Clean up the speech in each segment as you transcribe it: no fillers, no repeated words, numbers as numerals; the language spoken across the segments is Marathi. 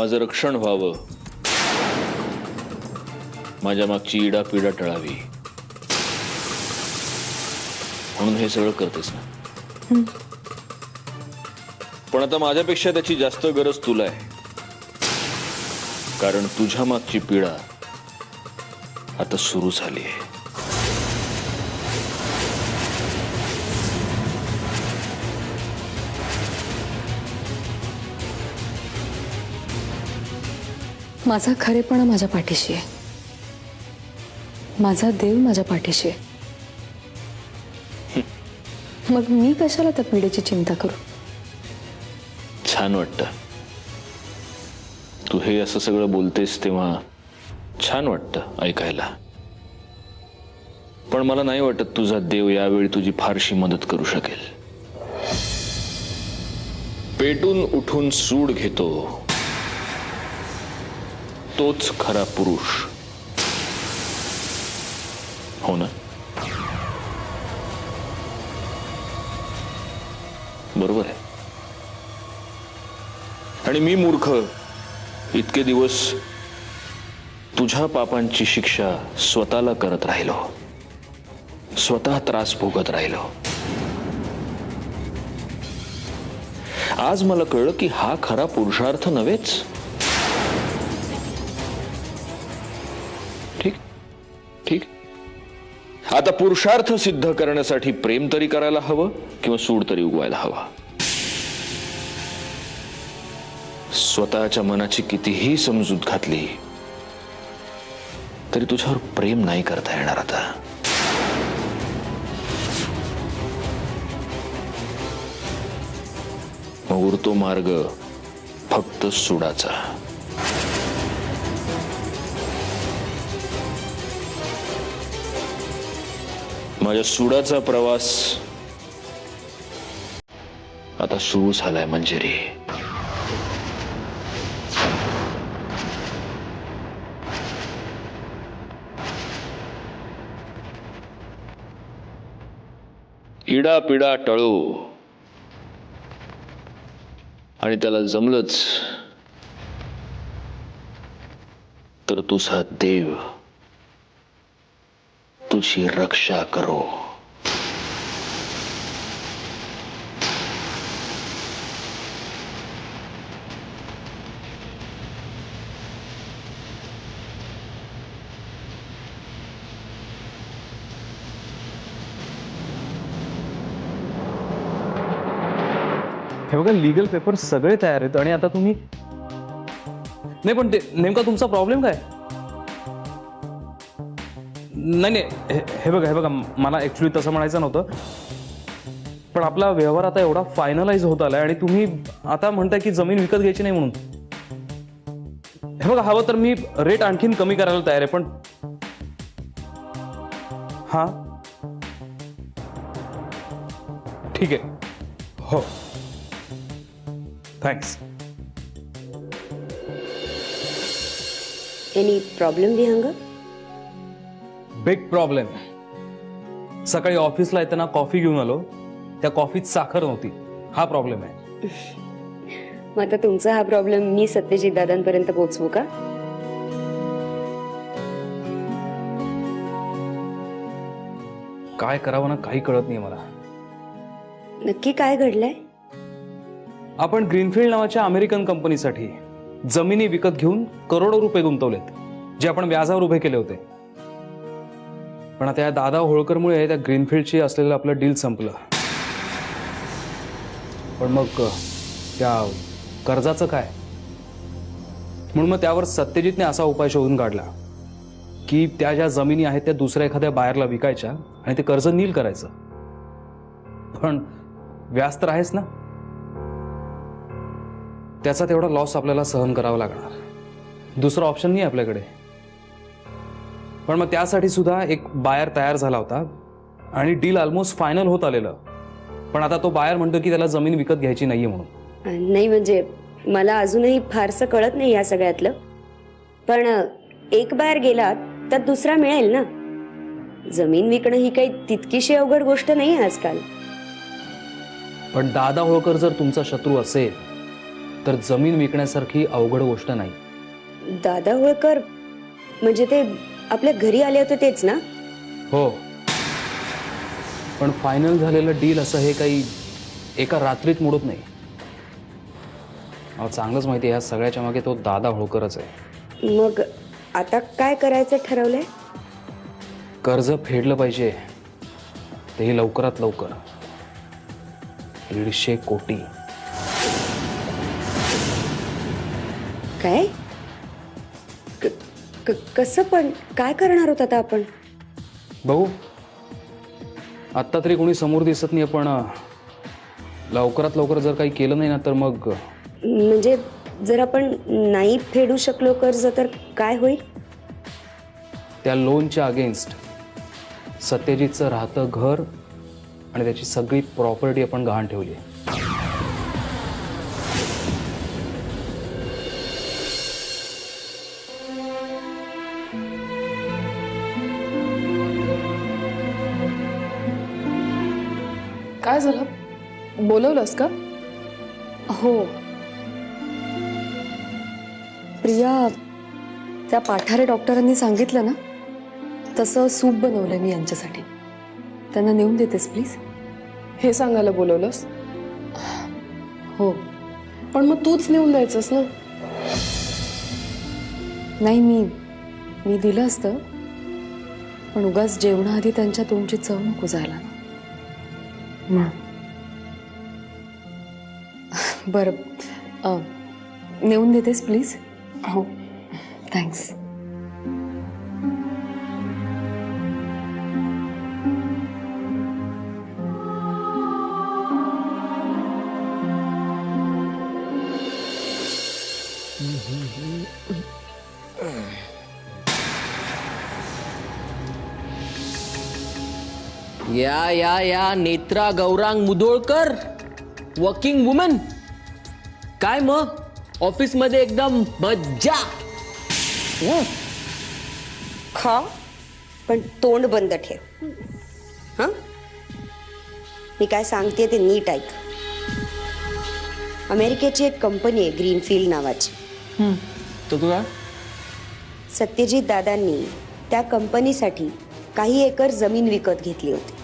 माझं रक्षण व्हावं, माझ्या मागची इडापिडा टळावी म्हणून हे सगळं करतेस ना. पण आता माझ्यापेक्षा त्याची जास्त गरज तुला आहे, कारण तुझ्या मागची पीडा आता सुरू झाली आहे. माझा खरेपणा माझ्या पाठीशी आहे, माझा देव माझ्या पाठीशी आहे. मग मी कशाला त्या पिढीची चिंता करू. छान वाटतं तू हे असं सगळं बोलतेस तेव्हा, छान वाटतं ऐकायला. पण मला नाही वाटत तुझा देव यावेळी तुझी फारशी मदत करू शकेल. पेटून उठून सूड घेतो तोच खरा पुरुष, हो ना? बरोबर आहे. आणि मी मूर्ख इतके दिवस तुझ्या पापांची शिक्षा स्वतःला करत राहिलो, स्वतः त्रास भोगत राहिलो. आज मला कळलं की हा खरा पुरुषार्थ नव्हेच. ठीक ठीक, आता पुरुषार्थ सिद्ध करण्यासाठी प्रेम तरी करायला हवं किंवा सूड तरी उगवायला हवा. स्वतःच्या मनाची कितीही समजूत घातली तरी तुझ्यावर प्रेम नाही करता येणार. आता मग उरतो मार्ग फक्त सुडाचा. माझ्या सुडाचा प्रवास आता सुरू झालाय मंजिरी. इडा पिडा टळो, आणि त्याला जमलंच तर तुझा देव तुझी रक्षा करो. हे बघा, लीगल पेपर सगळे तयार आहेत आणि आता तुम्ही नाही. पण ते नेमका तुमचा प्रॉब्लेम काय? नाही नाही, हे बघा मला ऍक्च्युली तसं म्हणायचं नव्हतं. पण आपला व्यवहार आता एवढा फायनलाइज होत आलाय आणि तुम्ही आता म्हणताय की जमीन विकत घ्यायची नाही म्हणून. हे बघा, हवं तर मी रेट आणखीन कमी करायला तयार आहे. पण हा ठीक आहे, हो thanks. Any problem Vihang? Big problem. सकाळी ऑफिसला येताना कॉफी घेऊन आलो, त्या कॉफीत साखर नव्हती. हा प्रॉब्लेम आहे. मग आता तुमचा हा प्रॉब्लेम मी सत्यजित दादांपर्यंत पोहोचवू का? काय करावं ना काही कळत नाही मला. नक्की काय घडलंय? आपण ग्रीनफील्ड नावाच्या अमेरिकन कंपनीसाठी जमिनी विकत घेऊन करोडो रुपये गुंतवलेत, जे आपण व्याजावर उभे केले होते. पण आता या दादा होळकरमुळे त्या ग्रीनफील्डची असलेलं आपलं डील संपलं. पण मग त्या कर्जाचं काय? म्हणून मग त्यावर सत्यजितने असा उपाय शोधून काढला की त्या ज्या जमिनी आहेत त्या दुसऱ्या एखाद्या बायरला विकायच्या आणि ते कर्ज नील करायचं. पण व्याज तर आहेच ना, त्याचा तेवढा लॉस आपल्याला सहन करावा लागणार. दुसरा ऑप्शन नाही आपल्याकडे. पण मग त्यासाठी सुद्धा एक बायर तयार झाला होता आणि डील ऑलमोस्ट फायनल होत आलेलं. पण आता तो बायर म्हणतो की त्याला जमीन विकत घ्यायची नाहीये म्हणून. नाही म्हणजे मला अजूनही फारसं कळत नाही या सगळ्यातलं. पण एक बाहेर गेला तर दुसरा मिळेल ना. जमीन विकणं ही काही तितकीशी अवघड गोष्ट नाही आजकाल. पण दादा होळकर जर तुमचा शत्रू असेल तर जमीन विकण्यासारखी अवघड गोष्ट नाही. दादा होळकर म्हणजे ते आपल्या घरी आले होते तेच ना? हो, पण फायनल झालेलं डील असं हे काही एका रात्रीत मोडत नाही. चांगलंच माहिती आहे, ह्या सगळ्याच्या मागे तो दादा होळकरच आहे. मग आता काय करायचं ठरवलंय? कर्ज फेडलं पाहिजे, तेही लवकरात लवकर. 150 कोटी. काय? कसं पण काय करणार होत आता आपण? बघू, आत्ता तरी कोणी समोर दिसत नाही, पण लवकरात लवकर जर काही केलं नाही ना तर मग. म्हणजे जर आपण नाही फेडू शकलो कर्ज तर काय होईल? त्या लोनच्या अगेन्स्ट सत्यजितचं राहतं घर आणि त्याची सगळी प्रॉपर्टी आपण गहाण ठेवली आहे. काय झालं? बोलवलंस का? हो प्रिया, त्या पाठारे डॉक्टरांनी सांगितलं ना तसं सूप बनवलंय मी यांच्यासाठी. त्यांना नेऊन देतेस प्लीज? हे सांगायला बोलवलंस? हो. पण मग तूच नेऊन द्यायचंस ना. नाही, मी दिलं असतं, पण उगाच जेवणाआधी त्यांच्या तोंडची चव नको जायला ना. बरं, नेऊन देतेस प्लीज? हो. थँक्स. या नेत्रा गौरांग मुधोळकर, वर्किंग वुमन. काय मग ऑफिस मध्ये एकदम मज्जा? खा, पण तोंड बंद ठेव. हा, मी काय सांगते ते नीट ऐक. अमेरिकेची एक कंपनी आहे ग्रीनफील्ड नावाची. तो तुला सत्यजित दादांनी त्या कंपनीसाठी काही एकर जमीन विकत घेतली होती.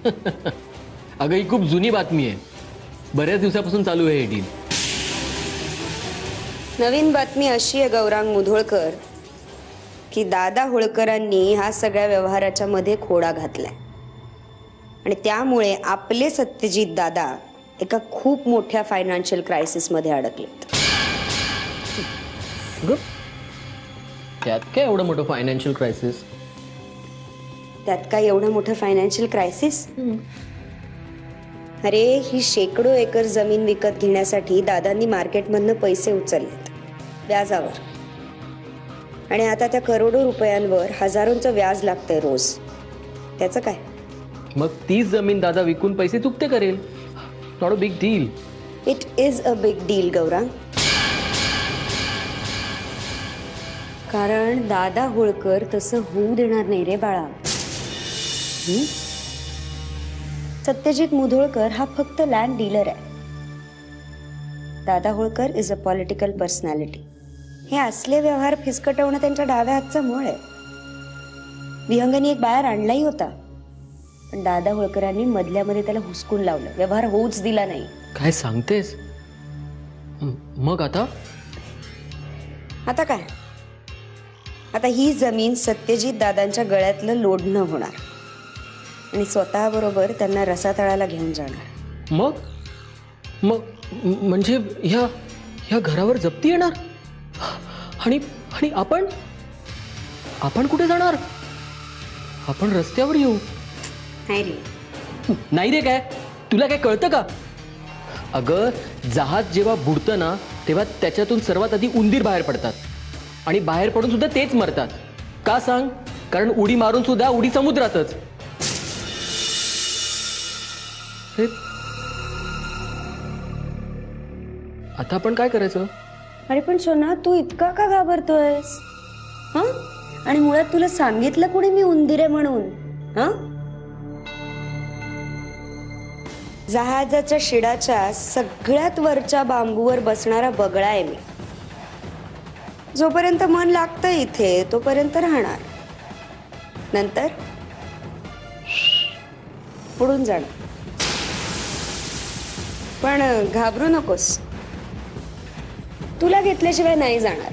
अगं, ही खूप जुनी बातमी आहे. बऱ्याच दिवसापासून चालू आहे हे डील. नवीन बातमी अशी आहे गौरांग मुधोळकर की दादा होळकरांनी ह्या सगळ्या व्यवहाराच्या मध्ये खोडा घातलाय आणि त्यामुळे आपले सत्यजित दादा एका खूप मोठ्या फायनान्शियल क्रायसिस मध्ये अडकलेत. त्यात काय एवढं मोठं फायनान्शियल क्रायसिस? त्यात काय एवढं मोठं फायनान्शियल क्रायसिस? अरे, ही शेकडो एकर जमीन विकत घेण्यासाठी दादांनी मार्केटमधनं पैसे उचललेत व्याजावर, आणि आता त्या करोडो रुपयांवर हजारोंचं व्याज लागतंय रोज. त्याचं काय? मग तीच जमीन दादा विकून पैसे चुकते करेल. Not a big deal. It is a big deal Gaurang. कारण दादा होळकर तसं होऊ देणार नाही रे बाळा. सत्यजित मुधोळकर हा फक्त लँड डीलर आहे. दादा Holkar is a political personality. हे असले व्यवहार फिसकटवणं त्यांच्या डाव्या हातचा मळ आहे. विहंगांनी एक बाहेर आणलाही होता, पण दादा होळकरांनी मधल्यामध्ये त्याला हुसकून लावलं, व्यवहार होऊच दिला नाही. काय सांगतेस? मग आता काय? आता ही जमीन सत्यजित दादांच्या गळ्यातलं लोढणं होणार आणि स्वतः बरोबर त्यांना रसातळाला घेऊन जाणार. मग मग म्हणजे ह्या घरावर जप्ती येणार आणि आणि आपण कुठे जाणार? आपण रस्त्यावर येऊ? नाही रे. नाही रे, काय तुला काय कळतं का? अगं, जहाज जेव्हा बुडतं ना तेव्हा त्याच्यातून सर्वात आधी उंदीर बाहेर पडतात आणि बाहेर पडून सुद्धा तेच मरतात. का सांग? कारण उडी मारून सुद्धा उडी समुद्रातच. आता आपण काय करायचं? अरे पण सोना, तू इतका का घाबरतोयस? हं? आणि मुळात तुला सांगितलं कोणी मी उंदीर आहे म्हणून? हं? जहाजाच्या शिडाच्या सगळ्यात वरच्या बांबूवर बसणारा बगळा आहे मी. जोपर्यंत मन लागतं इथे तोपर्यंत राहणार, नंतर उडून जाणार. पण घाबरू नकोस, तुला घेतल्याशिवाय नाही जाणार.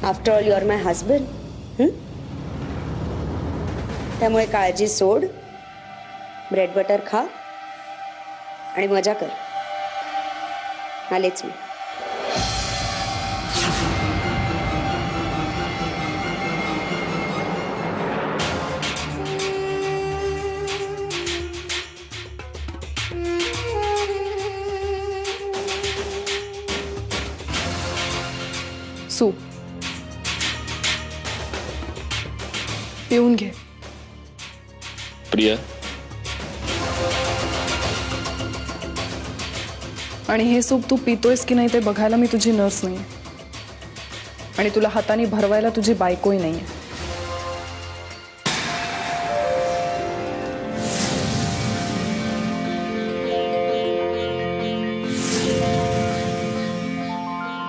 After all you are my husband. त्यामुळे काळजी सोड, ब्रेड बटर खा आणि मजा कर. आलेच मी. सूप पिऊन घे. प्रिया, आणि हे सूप तू पितोयस की नाही ते बघायला मी तुझी नर्स नाहीये, आणि तुला हाताने भरवायला तुझी बायकोही नाहीये.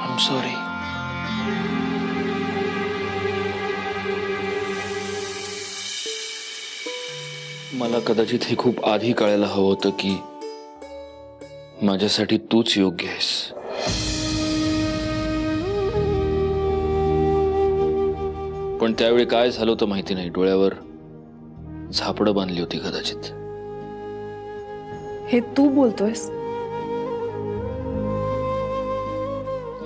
I am sorry. मला कदाचित हे खूप आधी कळायला हवं होतं की माझ्यासाठी तूच योग्य आहेस. पण त्यावेळी काय झालं होतं माहिती नाही, डोळ्यावर झापडं बांधली होती कदाचित. हे तू बोलतोयस?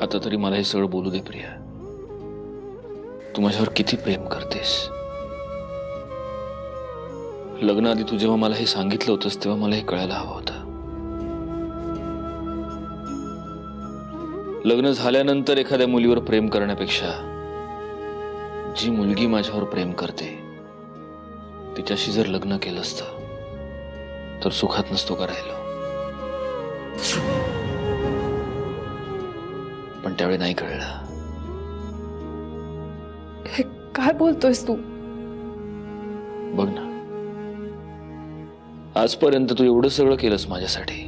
आता तरी मला हे सगळं बोलू दे प्रिया. तू माझ्यावर किती प्रेम करतेस. लग्नाआधी तू जेव्हा मला हे सांगितलं होतंस तेव्हा मला हे कळायला हवं होतं. लग्न झाल्यानंतर एखाद्या मुलीवर प्रेम करण्यापेक्षा जी मुलगी माझ्यावर प्रेम करते तिच्याशी जर लग्न केलं असतं तर सुखात नसतो का राहिलो. पण त्यावेळी नाही कळलं. हे काय बोलतोयस तू? बघ ना, आजपर्यंत तू एवढं सगळं केलंस माझ्यासाठी,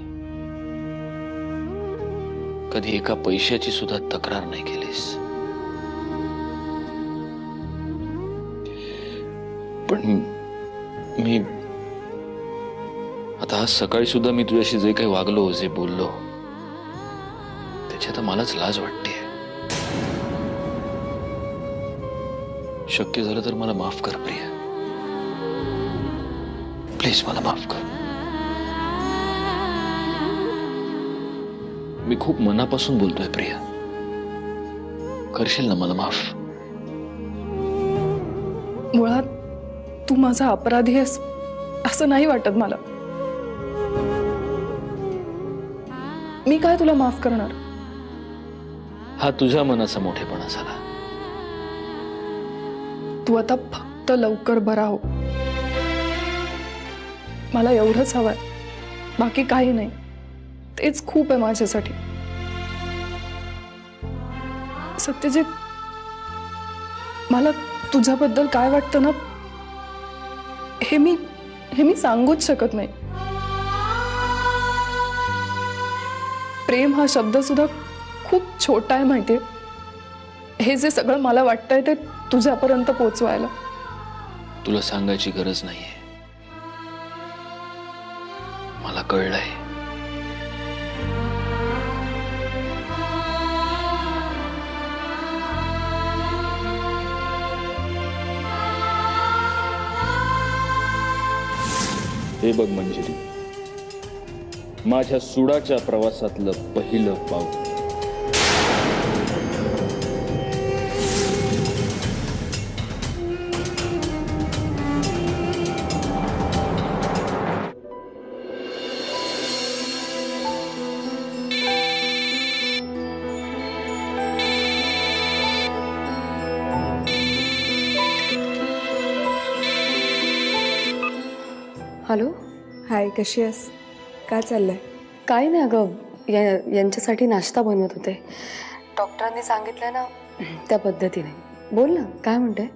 कधी एका पैशाची सुद्धा तक्रार नाही केलीस. पण मी आता आज सकाळी सुद्धा मी तुझ्याशी जे काही वागलो, जे बोललो, त्याची आता मलाच लाज वाटते. शक्य झालं तर मला माफ कर प्रिया, प्लीज मला माफ कर. मी खूप मनापासून बोलतोय प्रिया, करशील ना मला माफ? मुळात तू माझा अपराधी आहेस असं नाही वाटत मला. मी काय तुला माफ करणार? हा तुझ्या मनाचा मोठेपणा झाला. तू आता फक्त लवकर बरा हो. मला एवढंच हवंय, बाकी काही नाही. तेच खूप आहे माझ्यासाठी. सत्यजित, मला तुझ्याबद्दल काय वाटतं ना, हे मी सांगूच शकत नाही. प्रेम हा शब्द सुद्धा खूप छोटा आहे माहितीये. हे जे सगळं मला वाटतंय ते तुझ्यापर्यंत पोहोचवायला. तुला सांगायची गरज नाहीये, मला कळलंय. हे बघ मंजिरी, माझ्या सुडाच्या प्रवासातलं पहिलं पाऊल. हॅलो. हाय, कशी आहेस? काय चाललंय? काय नाही अगं, यांच्यासाठी नाश्ता बनवत होते. डॉक्टरांनी सांगितलंय ना त्या पद्धतीने. बोल ना, काय म्हणते?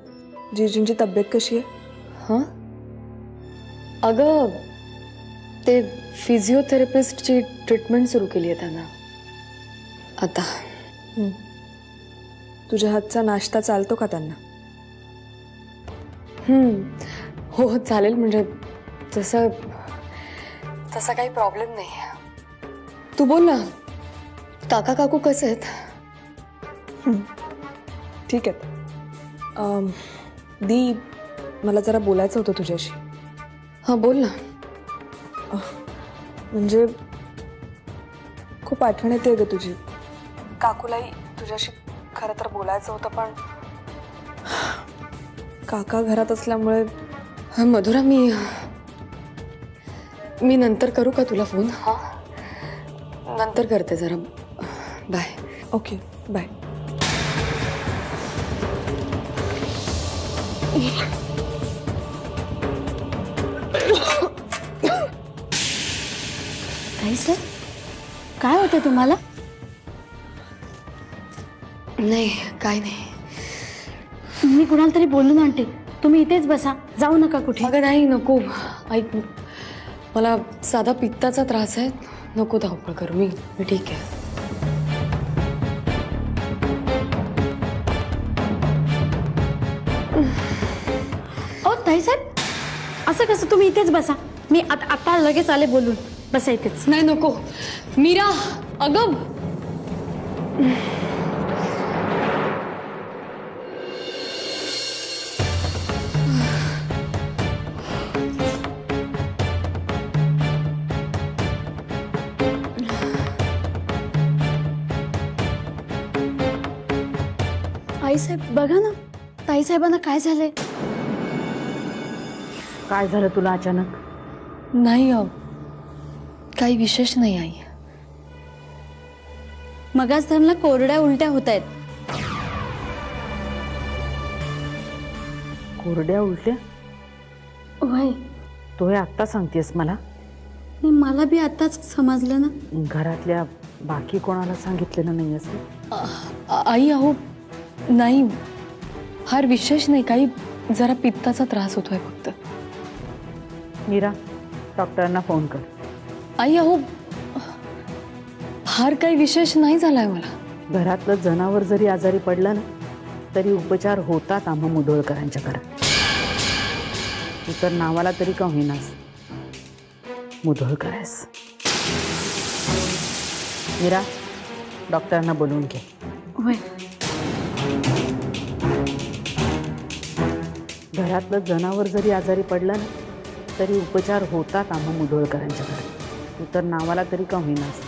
जीजूंची तब्येत कशी आहे? हां अगं, ते फिजिओथेरपिस्टची ट्रीटमेंट सुरू केली आहे त्यांना आता. तुझ्या हातचा नाश्ता चालतो का त्यांना? हो चालेल, म्हणजे तसं तसा काही प्रॉब्लेम नाही. तू बोल ना, काका काकू कसे आहेत? ठीक आहे. दी, मला जरा बोलायचं होतं तुझ्याशी. हां बोल ना. म्हणजे खूप आठवण येते ग तुझी. काकूलाही तुझ्याशी खरं तर बोलायचं होतं, पण काका घरात असल्यामुळे. हां मधुरा, मी नंतर करू का तुला फोन? हां नंतर करते जरा. बाय. Okay bye. काही सर, काय होतं तुम्हाला? नाही काय नाही. मी कुणाला तरी बोलून आणते, तुम्ही इथेच बसा, जाऊ नका कुठे. अगं नाही, नको. ऐक, मला साधा पित्ताचा त्रास आहे, नको धावपळ करू. मी ठीक आहे. ओ ताईसाहेब, असं कसं? तुम्ही इथेच बसा, मी आता लगेच आले बोलून. बसा इथेच. नाही नको. मीरा, अगं आईसाहेब बघा ना, ताईसाहेबांना काय झालंय? काय झालं तुला अचानक? नाही, काही विशेष नाही आई. मगाच त्यांना कोरड्या उलट्या होत आहेत. कोरड्या उलट्या? वय तो हे आत्ता सांगतेस मला? नाही, मला बी आताच समजलं ना. घरातल्या बाकी कोणाला सांगितलेलं नाही असं? आई अहो नाही, फार विशेष नाही, काही जरा पित्ताचा त्रास होतोय फक्त. मीरा, डॉक्टरांना फोन कर. आई अहो फार काही विशेष नाही झालाय मला. घरातलं जनावर जरी आजारी पडलं ना, तरी उपचार होतात आम्हा मुधोळकरांच्या घरात. तू तर नावाला तरी का होईनास मुधोळकर आहेस. मीरा, डॉक्टरांना बोलवून घे. वय घरातलं जनावर जरी आजारी पडलं ना, तरी उपचार होतात आम्हा मुधोळकरांच्या घरात. तू तर नावाला तरी का होईनास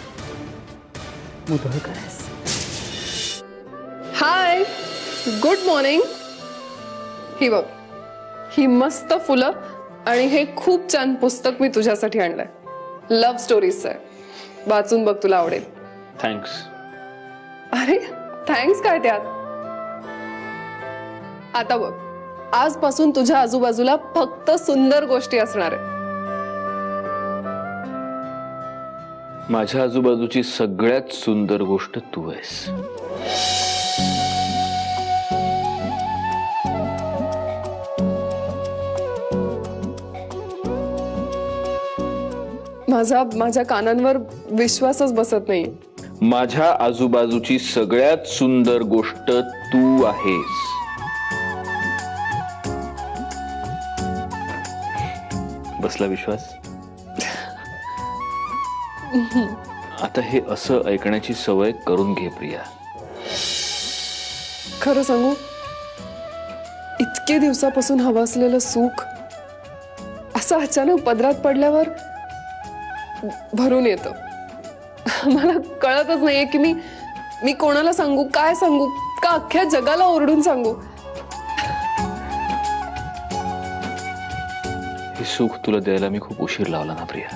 मुधोळकर आहेस. हाय, गुड मॉर्निंग. ही बघ, ही मस्त फुलं आणि हे खूप छान पुस्तक मी तुझ्यासाठी आणलंय. लव्ह स्टोरीज आहे, वाचून बघ, तुला आवडेल. थँक्स. अरे थँक्स काय त्यात? आता बघ, आजपासून तुझ्या आजूबाजूला फक्त सुंदर गोष्टी असणार आहेत. माझ्या आजूबाजूची सगळ्यात सुंदर गोष्ट तू आहेस. माझ्या कानांवर विश्वासच बसत नाही. माझ्या आजूबाजूची सगळ्यात सुंदर गोष्ट तू आहेस. बसला विश्वास? आता हे असं ऐकण्याची सवय करून घे प्रिया. खरं सांगू, इतके दिवसापासून हवं असलेलं सुख असं अचानक पदरात पडल्यावर भरून येतं. मला कळतच नाहीये की मी कोणाला सांगू, काय सांगू, का अख्ख्या जगाला ओरडून सांगू. हे सुख तुला द्यायला मी खूप उशीर लावला ना प्रिया.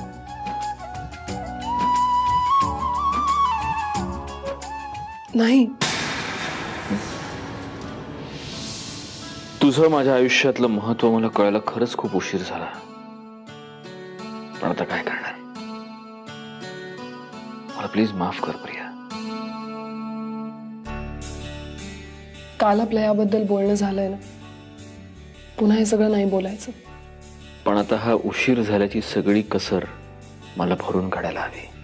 नाही, तुझं माझ्या आयुष्यातलं महत्व मला कळायला खरंच खूप उशीर झाला. पण आता काय करणार? मला प्लीज माफ कर प्रिया. काल आपल्या याबद्दल बोलणं झालंय ना, पुन्हा हे सगळं नाही बोलायचं. पण आता हा उशीर झाल्याची सगळी कसर मला भरून काढायला हवी.